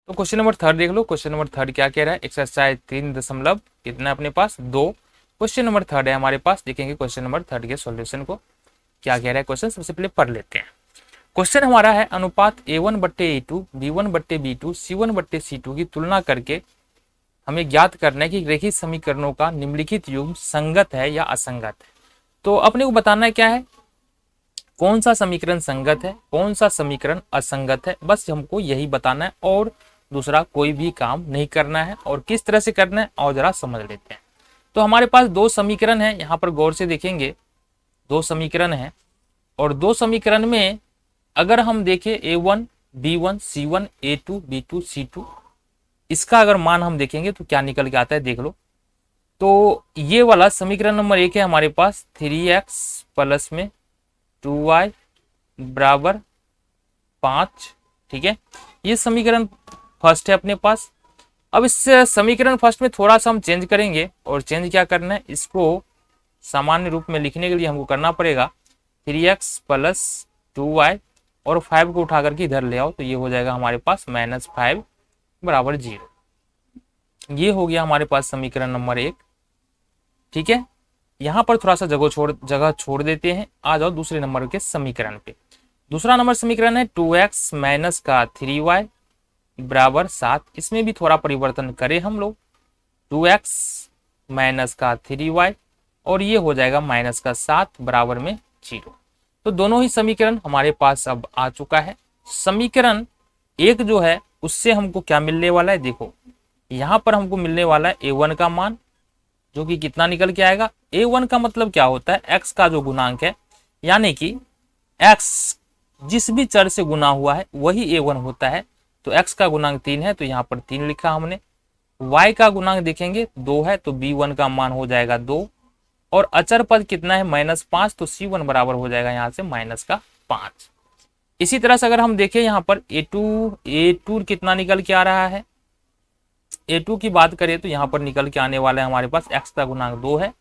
तो question number third देख लो। Question number third क्या कह रहा है, एक्सरसाइज 3 दशमलव कितना अपने पास 2। क्वेश्चन नंबर थर्ड है हमारे पास। देखेंगे क्वेश्चन नंबर थर्ड के सॉल्यूशन को क्या कह रहा है क्वेश्चन। सबसे पहले पढ़ लेते हैं। क्वेश्चन हमारा है अनुपात A1/A2 B1/B2 C1/C2 की तुलना करके हमें ज्ञात करना है कि रेखीय समीकरणों का निम्नलिखित युग्म संगत है या असंगत है। तो अपने को बताना है क्या है, कौन सा समीकरण संगत है, कौन सा समीकरण असंगत है, बस हमको यही बताना है और दूसरा कोई भी काम नहीं करना है। और किस तरह से करना है और जरा समझ लेते हैं। तो हमारे पास दो समीकरण है, यहाँ पर गौर से देखेंगे दो समीकरण है। और दो समीकरण में अगर हम देखें A1 B1 C1 A2 B2 C2, इसका अगर मान हम देखेंगे तो क्या निकल के आता है देख लो। तो ये वाला समीकरण नंबर 1 है हमारे पास 3x प्लस में 2y बराबर 5। ठीक है, ये समीकरण फर्स्ट है अपने पास। अब इस समीकरण फर्स्ट में थोड़ा सा हम चेंज करेंगे। और चेंज क्या करना है, इसको सामान्य रूप में लिखने के लिए हमको करना पड़ेगा 3x प्लस 2y और 5 को उठा करके इधर ले आओ तो ये हो जाएगा हमारे पास -5 बराबर 0। ये हो गया हमारे पास समीकरण नंबर 1। ठीक है, यहाँ पर थोड़ा सा जगह छोड़ देते हैं। आ जाओ दूसरे नंबर के समीकरण पे। दूसरा नंबर समीकरण है 2x माइनस का 3y बराबर 7। इसमें भी थोड़ा परिवर्तन करें हम लोग, 2x माइनस का 3y और ये हो जाएगा माइनस का 7 बराबर में 0। तो दोनों ही समीकरण हमारे पास अब आ चुका है। समीकरण 1 जो है उससे हमको क्या मिलने वाला है, देखो यहाँ पर हमको मिलने वाला है A1 का मान, जो कि कितना निकल के आएगा। A1 का मतलब क्या होता है, x का जो गुणांक है, यानी कि x जिस भी चर से गुना हुआ है वही A1 होता है। तो x का गुणांक 3 है तो यहाँ पर 3 लिखा हमने। y का गुणांक देखेंगे 2 है तो B1 का मान हो जाएगा 2। और अचर पद कितना है -5, तो C1 बराबर हो जाएगा यहाँ से -5। इसी तरह से अगर हम देखें यहाँ पर A2 कितना निकल के आ रहा है, A2 की बात करें तो यहाँ पर निकल के आने वाला है हमारे पास x का गुणांक 2 है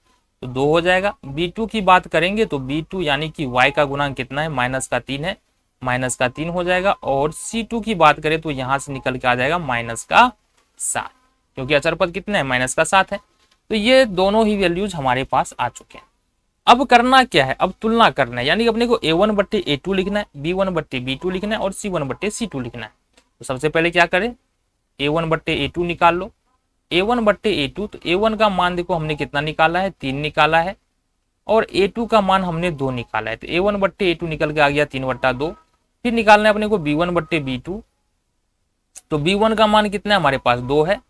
तो 2 हो जाएगा। B2 की बात करेंगे तो B2 यानी कि y का गुणांक कितना है, -3 है, -3 हो जाएगा। और C2 की बात करें तो यहाँ से निकल के आ जाएगा -7, क्योंकि अचर पद कितना है -7 है। तो ये दोनों ही वैल्यूज हमारे पास आ चुके हैं। अब करना क्या है, अब तुलना करना है, यानी कि अपने को A1/A2 लिखना है, B1/B2 लिखना है और C1/C2 लिखना है। तो सबसे पहले क्या करें, A1/A2 निकाल लो। A1/A2 तो A1 का मान देखो हमने कितना निकाला है, 3 निकाला है। और A2 का मान हमने 2 निकाला है। तो A1/A2 निकल के आ गया 3/2। फिर निकालना है अपने को B1/B2। तो B1 का मान कितना है हमारे पास 2 है।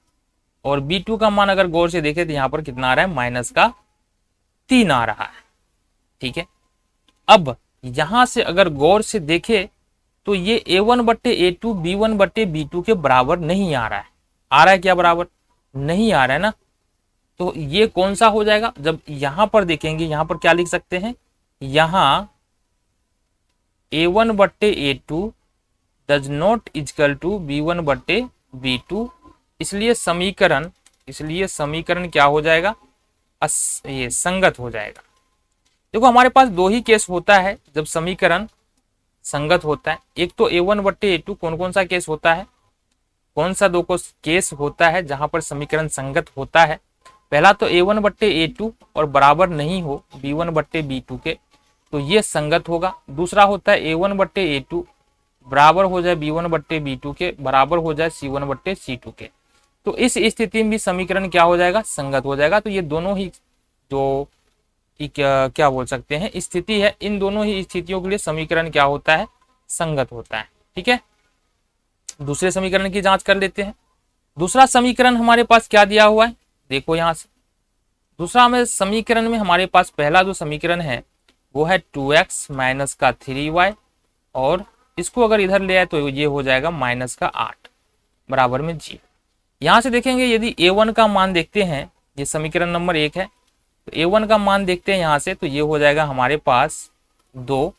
और B2 का मान अगर गौर से देखें तो यहाँ पर कितना आ रहा है, -3 आ रहा है। ठीक है, अब यहां से अगर गौर से देखे तो ये A1/A2 B1/B2 के बराबर नहीं आ रहा है। आ रहा है क्या, बराबर नहीं आ रहा है ना। तो ये कौन सा हो जाएगा, जब यहां पर देखेंगे यहां पर क्या लिख सकते हैं, यहां A1/A2 does not equal to B1/B2। इसलिए समीकरण क्या हो जाएगा, ये संगत हो जाएगा। देखो हमारे पास दो ही केस होता है जब समीकरण संगत होता है। एक तो A1/A2, कौन कौन सा केस होता है, कौन सा दो को केस होता है जहां पर समीकरण संगत होता है। पहला तो A1/A2 और बराबर नहीं हो B1/B2 के, तो ये संगत होगा। दूसरा होता है A1/A2 बराबर हो जाए B1/B2 के, बराबर हो जाए C1/C2 के। तो इस स्थिति में भी समीकरण क्या हो जाएगा, संगत हो जाएगा। तो ये दोनों ही जो क्या बोल सकते हैं स्थिति है, इन दोनों ही स्थितियों के लिए समीकरण क्या होता है, संगत होता है। ठीक है, दूसरे समीकरण की जांच कर लेते हैं। दूसरा समीकरण हमारे पास क्या दिया हुआ है, देखो यहां से दूसरा में समीकरण में हमारे पास पहला जो समीकरण है वो है 2x माइनस का 3y और इसको अगर इधर ले आए तो ये हो जाएगा -8 बराबर में 0। यहां से देखेंगे यदि A1 का मान देखते हैं, ये समीकरण नंबर 1 है, तो A1 का मान देखते हैं यहाँ से तो ये हो जाएगा हमारे पास 2।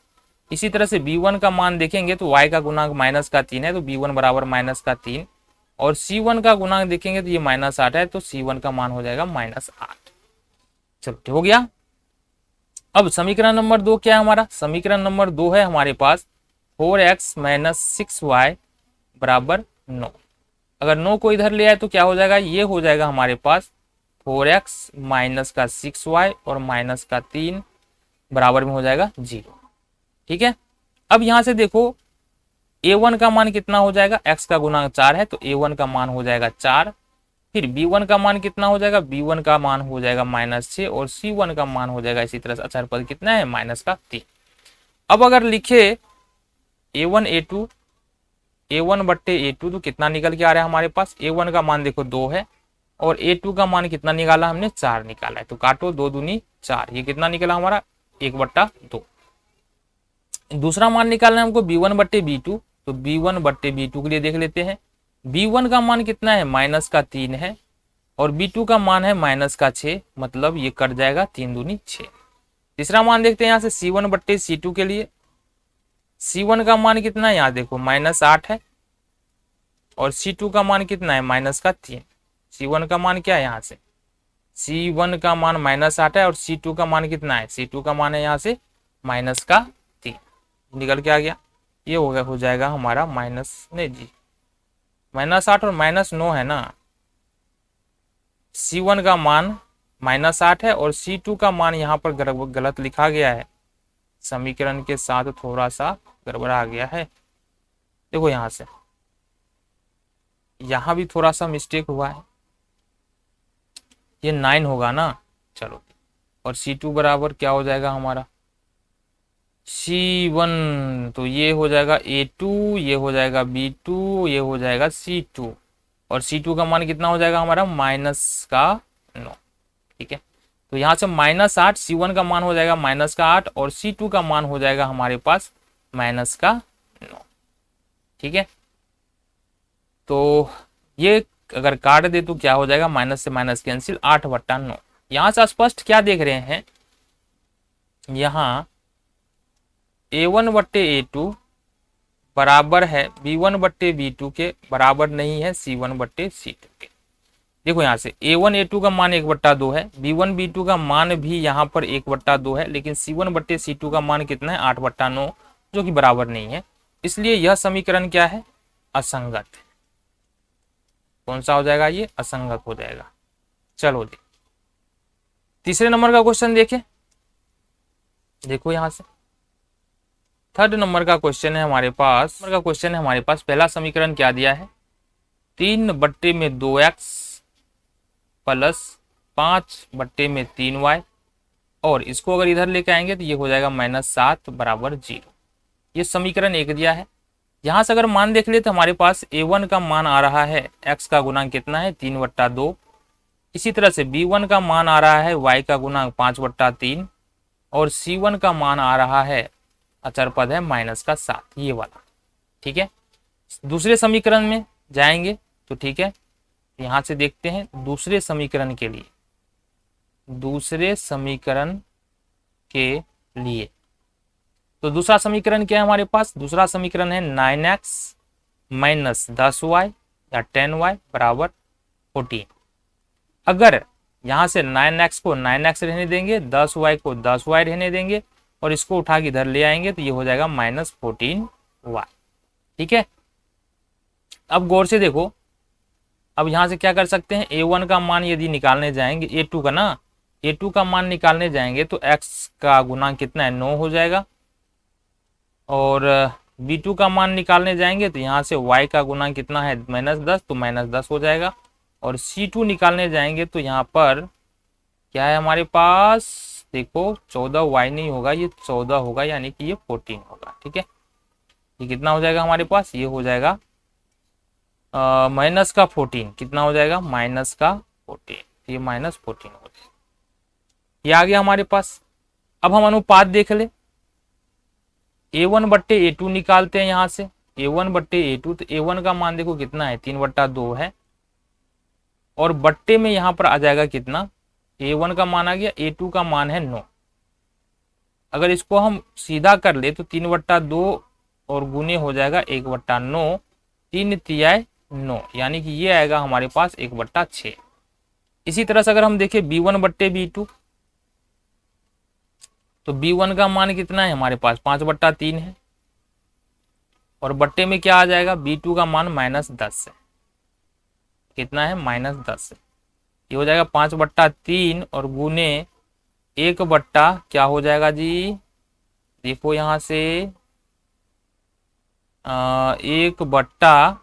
इसी तरह से B1 का मान देखेंगे तो y का गुणांक -3 है तो B1 बराबर -3। और C1 का गुणांक देखेंगे तो ये -8 है तो C1 का मान हो जाएगा -8। चलो हो गया। अब समीकरण नंबर 2 क्या है हमारा, समीकरण नंबर 2 है हमारे पास 4x - 6y बराबर 9। अगर 9 को इधर ले आए तो क्या हो जाएगा, ये हो जाएगा हमारे पास 4x माइनस का 6y और माइनस का 3 बराबर में हो जाएगा 0। ठीक है, अब यहां से देखो a1 का मान कितना हो जाएगा, x का गुणांक 4 है तो a1 का मान हो जाएगा 4। फिर b1 का मान कितना हो जाएगा, b1 का मान हो जाएगा -6 और c1 का मान हो जाएगा इसी तरह से अचर पद कितना है माइनस का 3। अब अगर लिखे a1 a2 a1 बट्टे a2 तो कितना निकल के आ रहा है हमारे पास, a1 का मान देखो 2 है और a2 का मान कितना निकाला हमने 4 निकाला है, तो काटो 2 दूनी 4, ये कितना निकला हमारा 1/2। दूसरा मान निकालना है हमको b1 बट्टे b2, तो b1 बट्टे b2 के लिए देख लेते हैं। b1 का मान कितना है -3 है और b2 का मान है -6, मतलब ये कट जाएगा 3 दूनी 6। तीसरा मान देखते हैं यहाँ से c1 बट्टे c2 के लिए, c1 का मान कितना है यहाँ देखो -8 है और c2 का मान कितना है -3। c1 का मान क्या है यहाँ से, c1 का मान -8 है और c2 का मान कितना है, c2 का मान है यहाँ से -3 निकल के आ गया। ये हो जाएगा हमारा -8 और -9 है ना, c1 का मान -8 है और c2 का मान यहाँ पर गलत लिखा गया है, समीकरण के साथ थोड़ा सा गड़बड़ा गया है। देखो यहाँ से यहाँ भी थोड़ा सा मिस्टेक हुआ है, ये 9 होगा ना, चलो। और c2 बराबर क्या हो जाएगा हमारा c1, तो ये हो जाएगा a2, ये हो जाएगा b2, ये हो जाएगा c2 और c2 का मान कितना हो जाएगा हमारा -9। ठीक है, तो यहाँ से -8 c1 का मान हो जाएगा -8 और c2 का मान हो जाएगा हमारे पास -9। ठीक है, तो ये अगर काट दे तो क्या हो जाएगा, माइनस से माइनस कैंसिल 8/9। यहाँ से स्पष्ट क्या देख रहे हैं, यहाँ a1 बट्टे a2 बराबर है b1 बट्टे b2 के, बराबर नहीं है c1 बट्टे c2 के। देखो यहाँ से a1 a2 का मान 1/2 है, b1 b2 का मान भी यहाँ पर 1/2 है, लेकिन c1 बट्टे c2 का मान कितना है 8/9, जो कि बराबर नहीं है। इसलिए यह समीकरण क्या है, असंगत है। कौन सा हो जाएगा, ये असंगत हो जाएगा। चलो तीसरे नंबर का क्वेश्चन देखें। देखो यहाँ से थर्ड नंबर का क्वेश्चन है हमारे पास, पहला समीकरण क्या दिया है, 3/2x प्लस 5/3y और इसको अगर इधर लेके आएंगे तो ये हो जाएगा -7 बराबर 0। ये समीकरण 1 दिया है। यहाँ से अगर मान देख ले तो हमारे पास a1 का मान आ रहा है, x का गुणांक कितना है 3/2। इसी तरह से b1 का मान आ रहा है y का गुणांक 5/3 और c1 का मान आ रहा है, अचर पद है -7, ये वाला। ठीक है, दूसरे समीकरण में जाएंगे तो ठीक है, यहाँ से देखते हैं दूसरे समीकरण के लिए। तो दूसरा समीकरण क्या है हमारे पास, दूसरा समीकरण है 9x माइनस 10y या 10y बराबर 14। अगर यहाँ से 9x को 9x रहने देंगे, 10y को 10y रहने देंगे और इसको उठा के इधर ले आएंगे तो ये हो जाएगा -14y। ठीक है, अब गौर से देखो, अब यहाँ से क्या कर सकते हैं, a1 का मान यदि निकालने जाएंगे, a2 का ना, a2 का मान निकालने जाएंगे तो x का गुणांक कितना है 9 हो जाएगा और b2 का मान निकालने जाएंगे तो यहाँ से y का गुणांक कितना है -10, तो -10 हो जाएगा और c2 निकालने जाएंगे तो यहाँ पर क्या है हमारे पास, देखो 14y नहीं होगा, ये 14 होगा, यानी कि ये 14 होगा। ठीक है, ये कितना हो जाएगा हमारे पास, ये हो जाएगा -14, कितना हो जाएगा -14, ये -14 हो जाएगा। ये आ गया हमारे पास। अब हम अनुपात देख ले, a1 बट्टे a2 निकालते हैं यहाँ से, a1 बट्टे a2, तो a1 का मान देखो कितना है 3/2 है और बट्टे में यहाँ पर आ जाएगा कितना, a1 का मान आ गया, a2 का मान है 9। अगर इसको हम सीधा कर ले तो 3/2 और गुने हो जाएगा 1/9, 3 तिहाई 9, यानी कि ये आएगा हमारे पास 1/6। इसी तरह से अगर हम देखें b1 बट्टे b2, तो b1 का मान कितना है हमारे पास 5/3 है और बट्टे में क्या आ जाएगा, b2 का मान -10 है। कितना है -10। ये हो जाएगा 5/3 और गुने 1/ क्या हो जाएगा जी, देखो यहाँ से 1/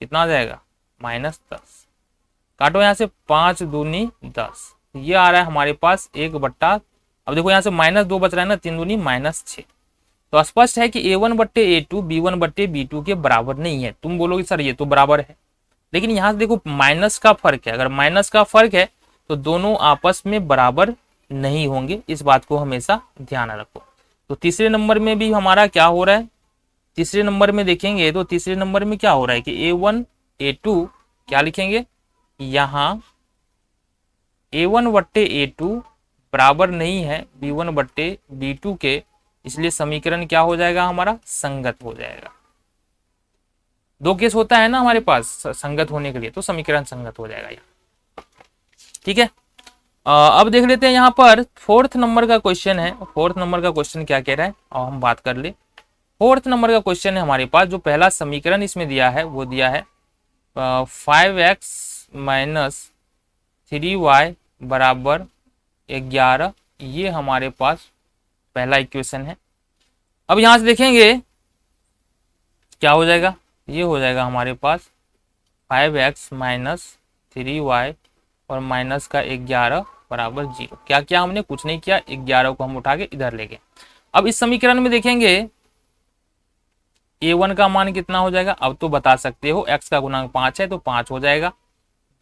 कितना आ जाएगा -10। काटो यहाँ से 5 दूनी 10, ये आ रहा है हमारे पास 1/। अब देखो यहाँ से -2 बच रहा है ना, 3 दूनी -6। तो स्पष्ट है कि A1/A2 B1/B2 के बराबर नहीं है। तुम बोलोगे सर ये तो बराबर है, लेकिन यहाँ से देखो माइनस का फर्क है। अगर माइनस का फर्क है तो दोनों आपस में बराबर नहीं होंगे, इस बात को हमेशा ध्यान रखो। तो तीसरे नंबर में भी हमारा क्या हो रहा है, तीसरे नंबर में देखेंगे तो तीसरे नंबर में क्या हो रहा है कि A1 A2 क्या लिखेंगे यहाँ A1/A2 बराबर नहीं है B1/B2 के, इसलिए समीकरण क्या हो जाएगा हमारा संगत हो जाएगा। दो केस होता है ना हमारे पास संगत होने के लिए, तो समीकरण संगत हो जाएगा यहाँ। ठीक है, अब देख लेते हैं यहाँ पर फोर्थ नंबर का क्वेश्चन है। फोर्थ नंबर का क्वेश्चन क्या कह रहा है और हम बात कर ले। फोर्थ नंबर का क्वेश्चन है हमारे पास, जो पहला समीकरण इसमें दिया है वो दिया है 5x - 3y बराबर 11। ये हमारे पास पहला इक्वेशन है। अब यहां से देखेंगे क्या हो जाएगा, ये हो जाएगा हमारे पास 5x - 3y और माइनस का 11 बराबर 0। क्या किया हमने, कुछ नहीं किया, 11 को हम उठा के इधर ले गए। अब इस समीकरण में देखेंगे A1 का मान कितना हो जाएगा, अब तो बता सकते हो, x का गुणांक 5 है तो 5 हो जाएगा।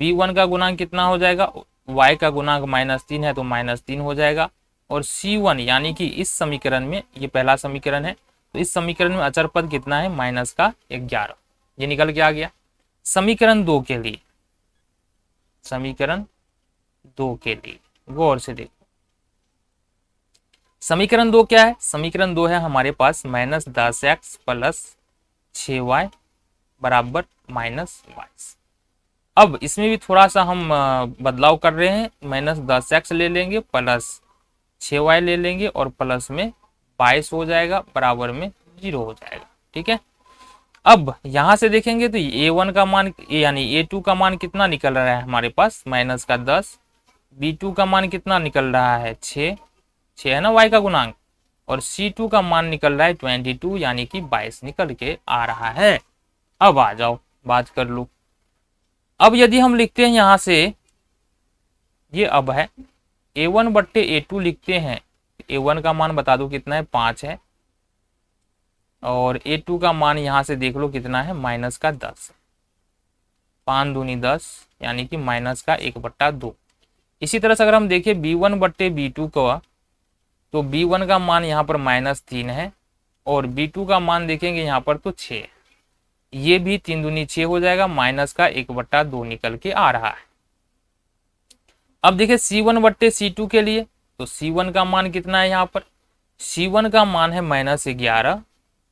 B1 का गुणांक कितना हो जाएगा, y का गुणांक -3 है तो -3 हो जाएगा। और C1 यानी कि इस समीकरण में, ये पहला समीकरण है, तो इस समीकरण में अचर पद कितना है -11, ये निकल के आ गया। समीकरण 2 के लिए, समीकरण 2 के लिए गौर से देखो, समीकरण 2 क्या है, समीकरण 2 है हमारे पास -10x + 6y बराबर -22। अब इसमें भी थोड़ा सा हम बदलाव कर रहे हैं, -10x ले लेंगे प्लस 6y ले लेंगे और प्लस में 22 हो जाएगा, बराबर में 0 हो जाएगा। ठीक है, अब यहां से देखेंगे तो A1 का मान यानी A2 का मान कितना निकल रहा है हमारे पास -10, B2 का मान कितना निकल रहा है 6 है ना y का गुणांक, और C2 का मान निकल रहा है 22 यानी कि 22 निकल के आ रहा है। अब आ जाओ बात कर लो। अब यदि हम लिखते हैं यहां से, ये अब है A1/A2 लिखते हैं, A1 का मान बता दो कितना है 5 है, और A2 का मान यहां से देख लो कितना है -10, 5 दूनी 10 यानी कि -1/2। इसी तरह से अगर हम देखें B1/B2 को, तो B1 का मान यहाँ पर -3 है और B2 का मान देखेंगे यहाँ पर तो 6 है, ये भी 3 दूनी 6 हो जाएगा, -1/2 निकल के आ रहा है। अब देखिए C1/C2 के लिए, तो C1 का मान कितना है यहाँ पर, C1 का मान है -11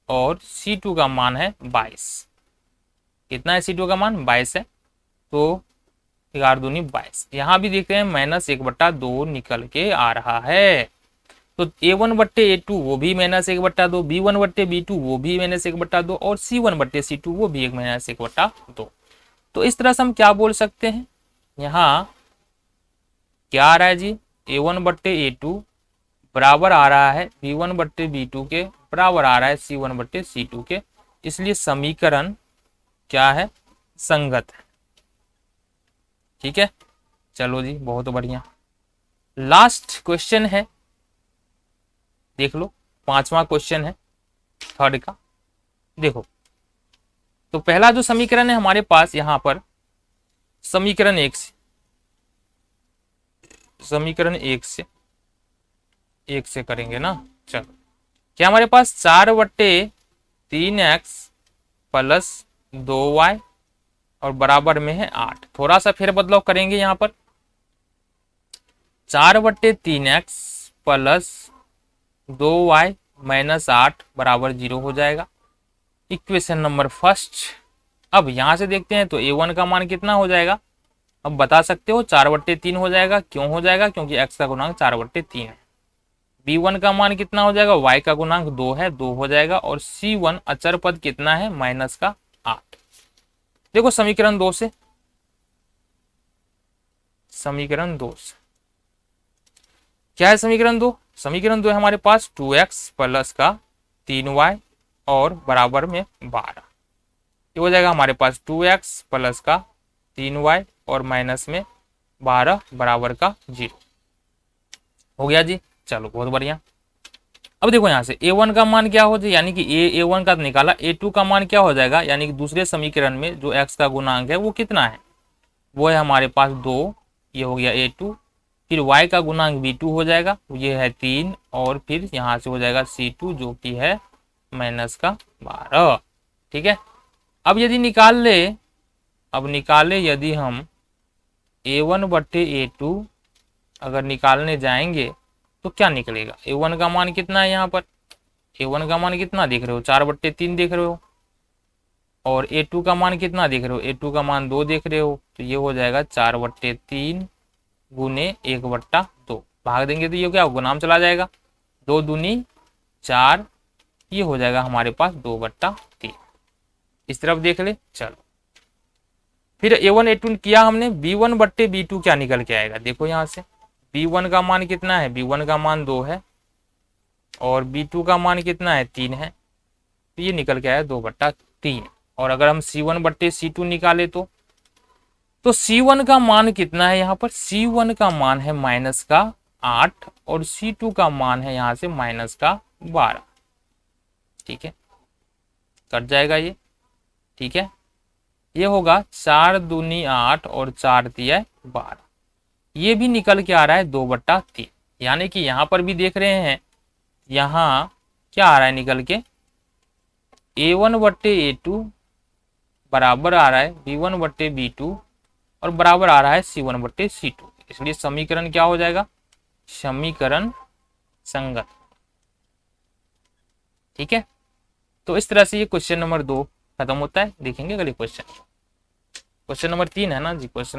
और C2 का मान है 22। कितना है C2 का मान 22 है, तो 11 दूनी 22। यहाँ भी देखते हैं -1/2 निकल के आ रहा है। तो A1/A2 वो भी -1/2, B1/B2 वो भी -1/2 और C1/C2 वो भी -1/2। तो इस तरह से हम क्या बोल सकते हैं, यहाँ क्या आ रहा है जी, A1/A2 बराबर आ रहा है B1/B2 के, बराबर आ रहा है C1/C2 के, इसलिए समीकरण क्या है, संगत है। ठीक है, चलो जी बहुत बढ़िया। लास्ट क्वेश्चन है, देख लो, 5वां क्वेश्चन है थर्ड का। देखो, तो पहला जो समीकरण है हमारे पास यहाँ पर समीकरण 1 से करेंगे ना। चलो, क्या हमारे पास 4/3x + 2y और बराबर में है 8। थोड़ा सा फिर बदलाव करेंगे यहाँ पर, 4/3x + 2y - 8 बराबर 0 हो जाएगा। Equation number first. अब यहां से देखते हैं तो A1 का मान कितना हो जाएगा, अब बता सकते हो 4/3 हो जाएगा। क्यों हो जाएगा, क्योंकि x का गुणांक 4/3 है। B1 का मान कितना हो जाएगा, y का गुणांक 2 है, 2 हो जाएगा। और C1 अचर पद कितना है -8। देखो समीकरण 2 से समीकरण 2 से। क्या है समीकरण 2? समीकरण 2 है हमारे पास 2x प्लस का 3y और बराबर में 12। ये हो जाएगा हमारे पास 2x प्लस का 3y और माइनस में 12 बराबर का 0। हो गया जी, चलो बहुत बढ़िया। अब देखो यहाँ से a1 का मान क्या हो जाए, यानी कि a1 का निकाला, a2 का मान क्या हो जाएगा, यानी कि दूसरे समीकरण में जो x का गुणांक है वो कितना है, वो है हमारे पास 2, ये हो गया a2। फिर y का गुणांक b2 हो जाएगा, ये है 3, और फिर यहाँ से हो जाएगा c2 जो कि है माइनस का 12। ठीक है, अब यदि निकाल ले, अब निकाले यदि हम a1 बट्टे a2 अगर निकालने जाएंगे तो क्या निकलेगा, a1 का मान कितना है, यहाँ पर a1 का मान कितना देख रहे हो, 4/3 देख रहे हो, और a2 का मान कितना देख रहे हो, a2 का मान 2 देख रहे हो, तो ये हो जाएगा 4/3 गुने 1/2। भाग देंगे तो ये क्या होगा, नाम चला जाएगा, 2 दूनी 4, ये हो जाएगा हमारे पास 2/3। इस तरफ देख ले। चलो फिर a1 a2 किया हमने, b1/b2 क्या निकल के आएगा, देखो यहाँ से b1 का मान कितना है, b1 का मान 2 है और b2 का मान कितना है, 3 है, तो ये निकल के आया 2/3। और अगर हम c1/c2 निकाले तो c1 का मान कितना है, यहाँ पर c1 का मान है माइनस का 8 और c2 का मान है यहाँ से माइनस का 12। ठीक है, कट जाएगा ये। ठीक है, ये होगा 4 दूनी 8 और 4 तिया 12, ये भी निकल के आ रहा है 2/3। यानी कि यहाँ पर भी देख रहे हैं, यहाँ क्या आ रहा है निकल के, a1/a2 बराबर आ रहा है b1/b2 और बराबर आ रहा है c1/c2। इसलिए समीकरण क्या हो जाएगा, समीकरण संगत। ठीक है, तो इस तरह से ये क्वेश्चन नंबर 2 खत्म होता है। देखेंगे अगले क्वेश्चन, क्वेश्चन नंबर 3 है ना जी, क्वेश्चन